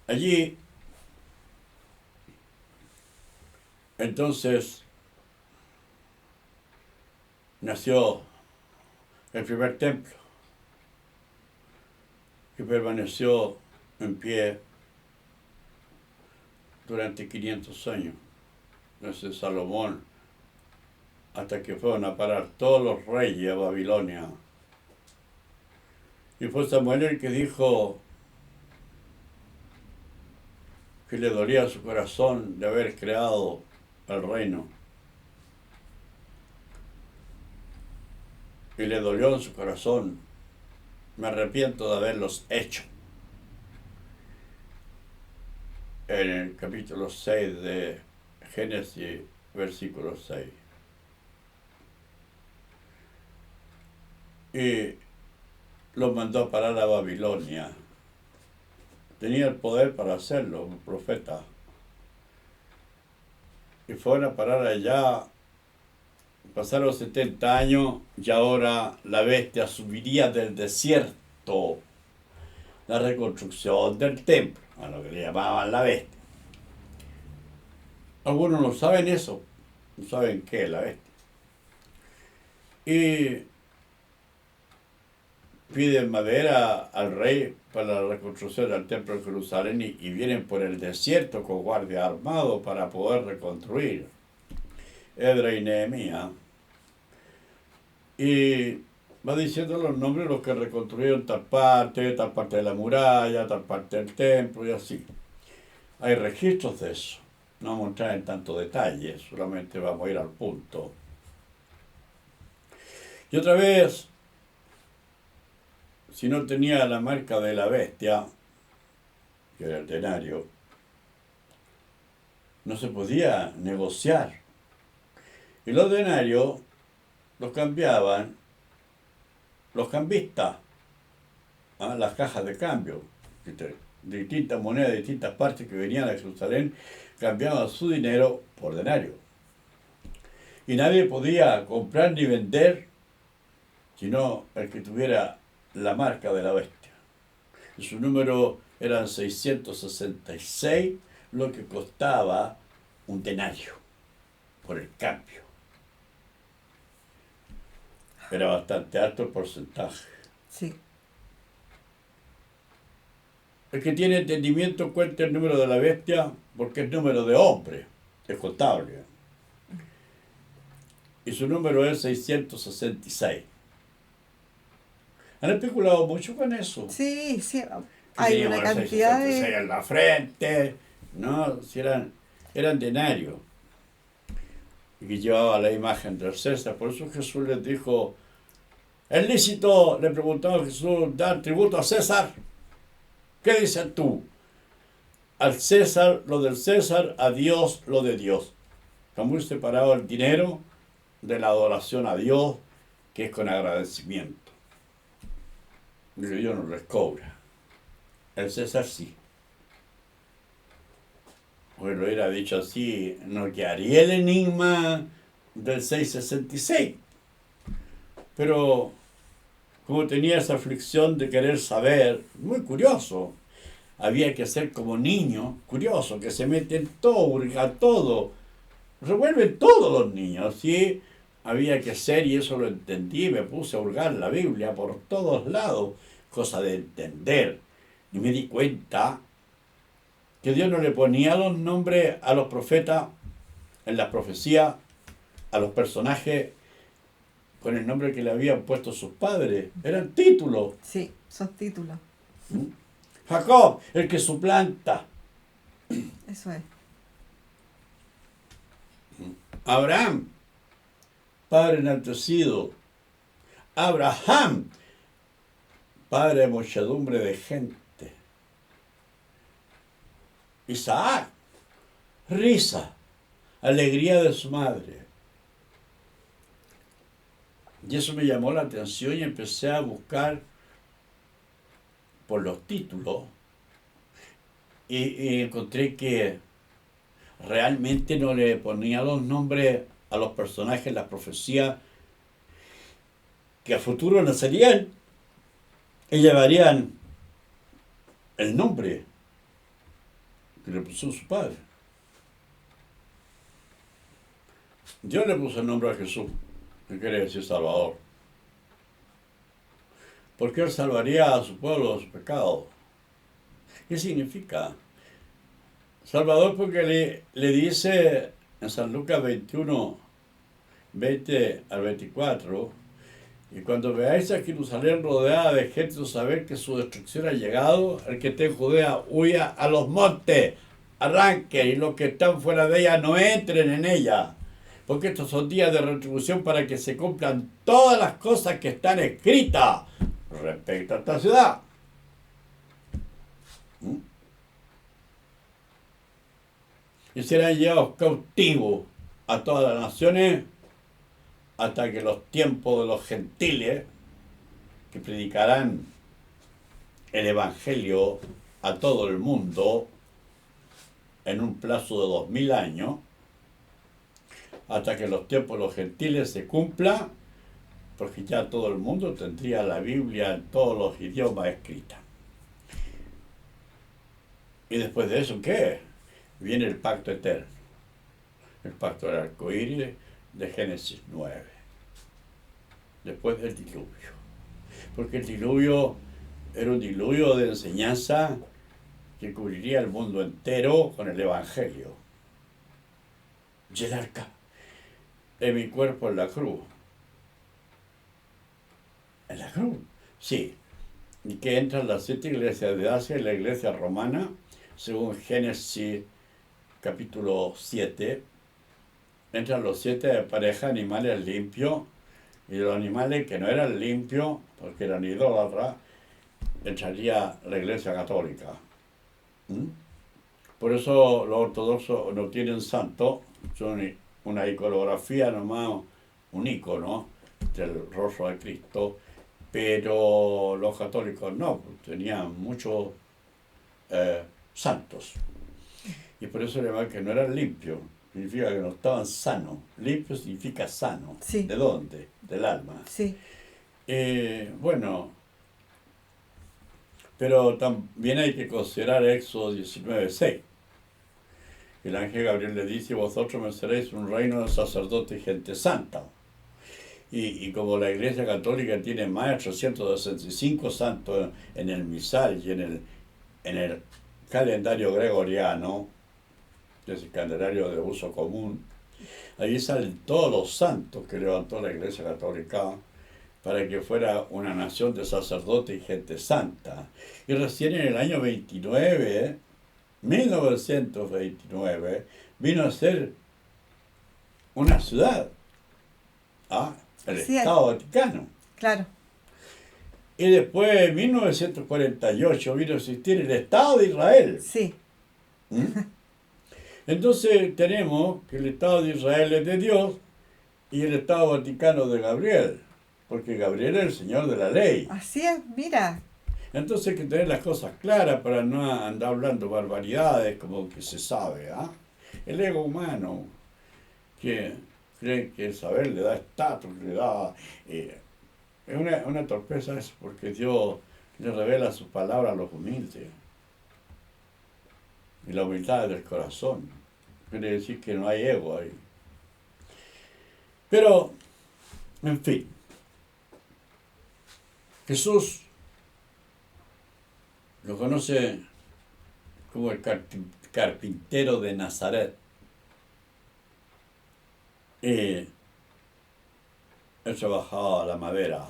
Allí, entonces, nació el primer templo, que permaneció en pie durante 500 años, desde Salomón, hasta que fueron a parar todos los reyes a Babilonia. Y fue Samuel el que dijo que le dolía su corazón de haber creado el reino. Y le dolió en su corazón: me arrepiento de haberlos hecho. En el capítulo 6 de Génesis, versículo 6. Y los mandó a parar a Babilonia. Tenía el poder para hacerlo, un profeta. Y fueron a parar allá. Pasaron 70 años y ahora la bestia subiría del desierto. La reconstrucción del templo, a lo que le llamaban la bestia. Algunos no saben eso, no saben qué es la bestia. Y piden madera al rey para la reconstrucción del templo de Jerusalén y vienen por el desierto con guardias armados para poder reconstruir. Edra y Nehemías. Y va diciendo los nombres de los que reconstruyeron tal parte de la muralla, tal parte del templo y así. Hay registros de eso. No vamos a entrar en tanto detalle, solamente vamos a ir al punto. Y otra vez, si no tenía la marca de la bestia, que era el denario, no se podía negociar. Y los denarios los cambiaban los cambistas, las cajas de cambio, de distintas monedas, de distintas partes que venían a Jerusalén, cambiaban su dinero por denario. Y nadie podía comprar ni vender, sino el que tuviera la marca de la bestia. Y su número eran 666, lo que costaba un denario por el cambio. Era bastante alto el porcentaje. Sí. El que tiene entendimiento cuenta el número de la bestia porque es número de hombre, es contable. Y su número es 666. Han especulado mucho con eso. Sí, sí. Que Hay una teníamos el cantidad 666 de... en la frente, ¿no? Si eran denarios. Y que llevaba la imagen del César. Por eso Jesús les dijo: ¿es lícito, le preguntó a Jesús, dar tributo a César? ¿Qué dices tú? Al César lo del César, a Dios lo de Dios. Está muy separado el dinero de la adoración a Dios, que es con agradecimiento. Y Dios no les cobra. El César sí. Pues lo hubiera dicho así, no quedaría el enigma del 666. Pero como tenía esa aflicción de querer saber, muy curioso, había que ser como niño, curioso, que se mete en todo, hurga todo, revuelven todos los niños, ¿sí? Había que ser, y eso lo entendí, me puse a hurgar la Biblia por todos lados, cosa de entender, y me di cuenta que Dios no le ponía los nombres a los profetas en la profecía, a los personajes, con el nombre que le habían puesto sus padres, eran títulos. Sí, son títulos. Jacob, el que suplanta. Eso es. Abraham, padre enaltecido. Abraham, padre de muchedumbre de gente. Isaac, risa, alegría de su madre. Y eso me llamó la atención y empecé a buscar por los títulos y encontré que realmente no le ponía los nombres a los personajes en la profecía que a futuro nacerían y llevarían el nombre que le puso su padre. Dios le puso el nombre a Jesús, que quiere decir Salvador. Porque Él salvaría a su pueblo de sus pecados. ¿Qué significa? Salvador porque le dice en San Lucas 21, 20 al 24, y cuando veáis a Jerusalén rodeada de gente, sabed que su destrucción ha llegado, el que esté en Judea huya a los montes, arranque, y los que están fuera de ella no entren en ella, porque estos son días de retribución para que se cumplan todas las cosas que están escritas respecto a esta ciudad. Y serán llevados cautivos a todas las naciones hasta que los tiempos de los gentiles que predicarán el Evangelio a todo el mundo en un plazo de 2000 años, hasta que los tiempos de los gentiles se cumplan, porque ya todo el mundo tendría la Biblia en todos los idiomas escrita. Y después de eso, ¿qué? Viene el pacto eterno, el pacto del arco iris de Génesis 9, después del diluvio. Porque el diluvio era un diluvio de enseñanza que cubriría el mundo entero con el Evangelio. Y el arca de mi cuerpo en la cruz. ¿En la cruz? Sí. Y que entran las 7 iglesias de Asia y la iglesia romana, según Génesis capítulo 7, entran los 7 parejas de animales limpios, y de los animales que no eran limpios, porque eran idólatras, entraría la iglesia católica. Por eso los ortodoxos no tienen santo, son una iconografía nomás, un icono del rostro de Cristo, pero los católicos no, tenían muchos santos. Y por eso le llaman que no eran limpios, significa que no estaban sanos. Limpio significa sano. Sí. ¿De dónde? Del alma. Sí. Bueno, pero también hay que considerar Éxodo 19:6. El ángel Gabriel le dice: vosotros me seréis un reino de sacerdotes y gente santa. Y como la Iglesia Católica tiene más de 365 santos en el misal y en el calendario gregoriano, que es el calendario de uso común, ahí salen todos los santos que levantó la Iglesia Católica para que fuera una nación de sacerdotes y gente santa. Y recién en el año 1929, vino a ser una ciudad, el Sí, Estado Vaticano. Claro. Y después, en 1948, vino a existir el Estado de Israel. Sí. Entonces tenemos que el Estado de Israel es de Dios y el Estado Vaticano de Gabriel, porque Gabriel es el Señor de la ley. Así es, mira. Entonces hay que tener las cosas claras para no andar hablando barbaridades como que se sabe. El ego humano, que cree que el saber le da estatus, le da... es una torpeza eso, porque Dios le revela sus palabras a los humildes. Y la humildad del corazón. Quiere decir que no hay ego ahí. Pero, en fin, Jesús lo conoce como el carpintero de Nazaret. Él trabajaba la madera.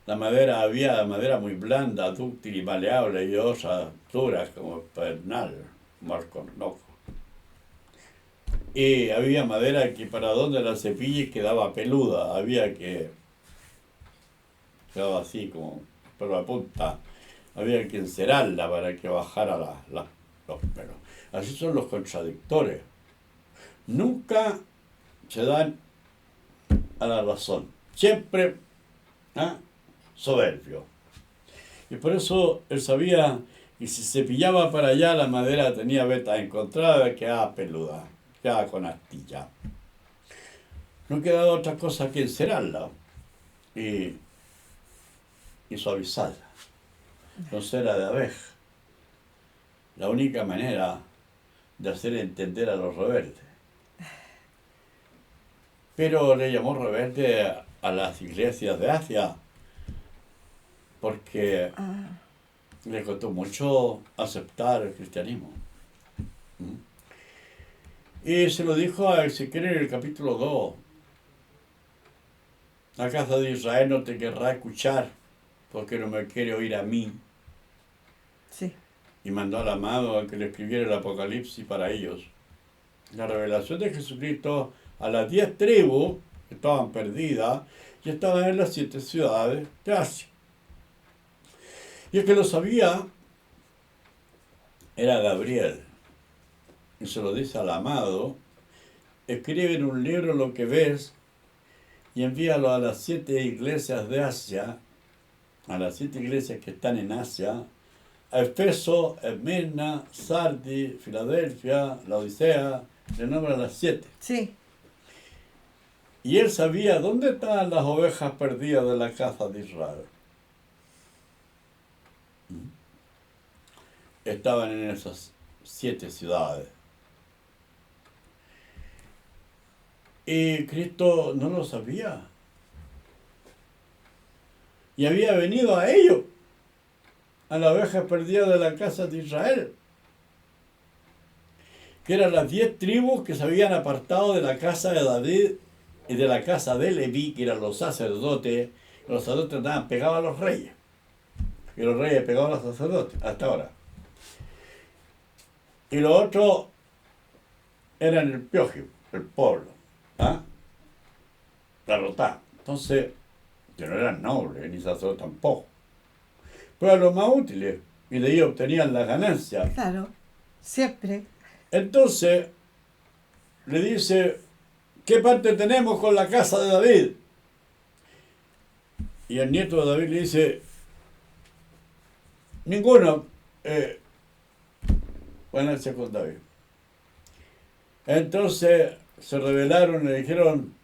La madera había madera muy blanda, dúctil y maleable, y otras duras como el pedernal, como el cornoco. Y había madera que para donde la cepille quedaba peluda, quedaba así como por la punta, había que encerarla para que bajara los pelos. Así son los contradictores. Nunca se dan a la razón, siempre soberbio. Y por eso él sabía que si se pillaba para allá la madera tenía vetas encontradas, quedaba peluda, quedaba con astilla. No quedaba otra cosa que encerarla y suavizarla con cera de abeja. la única manera de hacer entender a los rebeldes. Pero le llamó rebelde a las iglesias de Asia porque Ah, le costó mucho aceptar el cristianismo. ¿Mm? Y se lo dijo a Ezequiel en el capítulo 2. La casa de Israel no te querrá escuchar porque no me quiere oír a mí. sí. Y mandó al amado a que le escribiera el Apocalipsis para ellos. La revelación de Jesucristo a las 10 tribus que estaban perdidas y estaban en las 7 ciudades de Asia. Y el que lo sabía era Gabriel. Y se lo dice al amado: escribe en un libro lo que ves y envíalo a las 7 iglesias de Asia, a las 7 iglesias que están en Asia, a Efeso, Esmirna, Sardis, Filadelfia, Laodicea, le nombra las 7. Sí. Y él sabía dónde estaban las ovejas perdidas de la casa de Israel. Estaban en esas 7 ciudades. Y Cristo no lo sabía. Y había venido a ellos, a la oveja perdida de la casa de Israel, que eran las 10 tribus que se habían apartado de la casa de David y de la casa de Leví, que eran los sacerdotes. Los sacerdotes estaban pegados a los reyes, y los reyes pegados a los sacerdotes, hasta ahora. Y los otros eran el piojio, el pueblo, ¿ah? La rotá. Entonces, que no eran nobles, ni sacerdotes tampoco. Pero eran los más útiles, y de ahí obtenían las ganancias. Claro. Siempre. Entonces, le dice: ¿qué parte tenemos con la casa de David? Y el nieto de David le dice: ninguno. Ponerse con David. Entonces se rebelaron y le dijeron: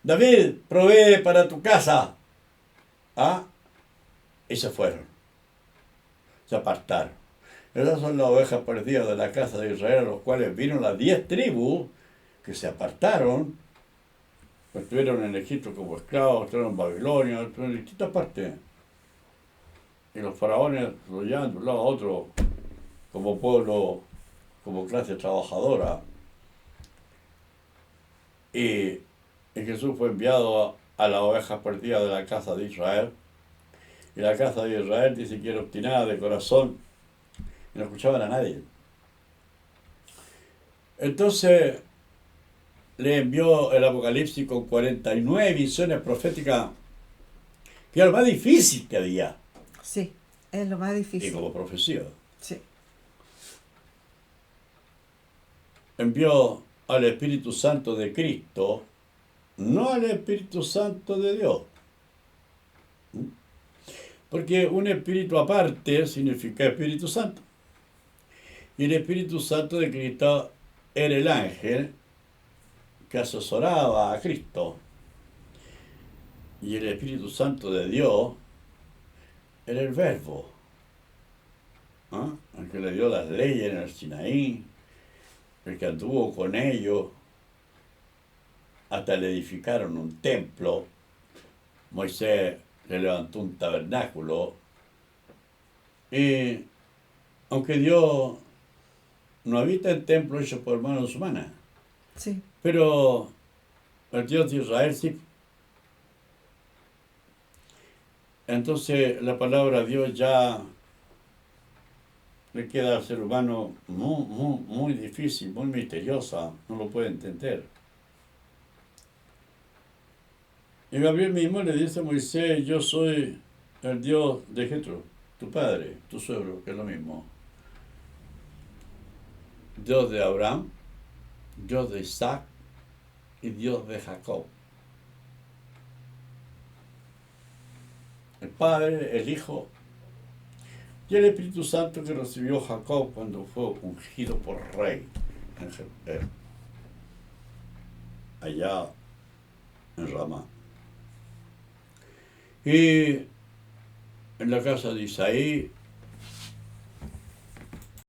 David, provee para tu casa. ¿Ah? Y se fueron. Se apartaron. Esas son las ovejas perdidas de la casa de Israel, a los cuales vino las 10 tribus que se apartaron. Estuvieron en Egipto como esclavos, estuvieron en Babilonia, estuvieron en distintas partes. Y los faraones lo llevan de un lado a otro como pueblo, como clase trabajadora. Y Jesús fue enviado a las ovejas perdidas de la casa de Israel. Y la casa de Israel dice que era obstinada de corazón y no escuchaban a nadie. Entonces le envió el Apocalipsis con 49 visiones proféticas, que era lo más difícil que había, Sí. Es lo más y difícil. como profecía. Sí. Envió al Espíritu Santo de Cristo, no al Espíritu Santo de Dios. Porque un espíritu aparte significa Espíritu Santo. Y el Espíritu Santo de Cristo era el ángel que asesoraba a Cristo. Y el Espíritu Santo de Dios era el Verbo, ¿ah? El que le dio las leyes en el Sinaí, el que anduvo con ellos, hasta le edificaron un templo. Moisés le levantó un tabernáculo. Y aunque Dios no habita en templos hechos por manos humanas, Sí. pero el Dios de Israel sí. Entonces la palabra Dios ya le queda al ser humano muy difícil, muy misteriosa, no lo puede entender. Y Gabriel mismo le dice a Moisés: yo soy el Dios de Jetro, tu padre, tu suegro, que es lo mismo. Dios de Abraham, Dios de Isaac y Dios de Jacob. El Padre, el Hijo y el Espíritu Santo que recibió Jacob cuando fue ungido por rey en Jerusalén, allá en Ramá. Y en la casa de Isaí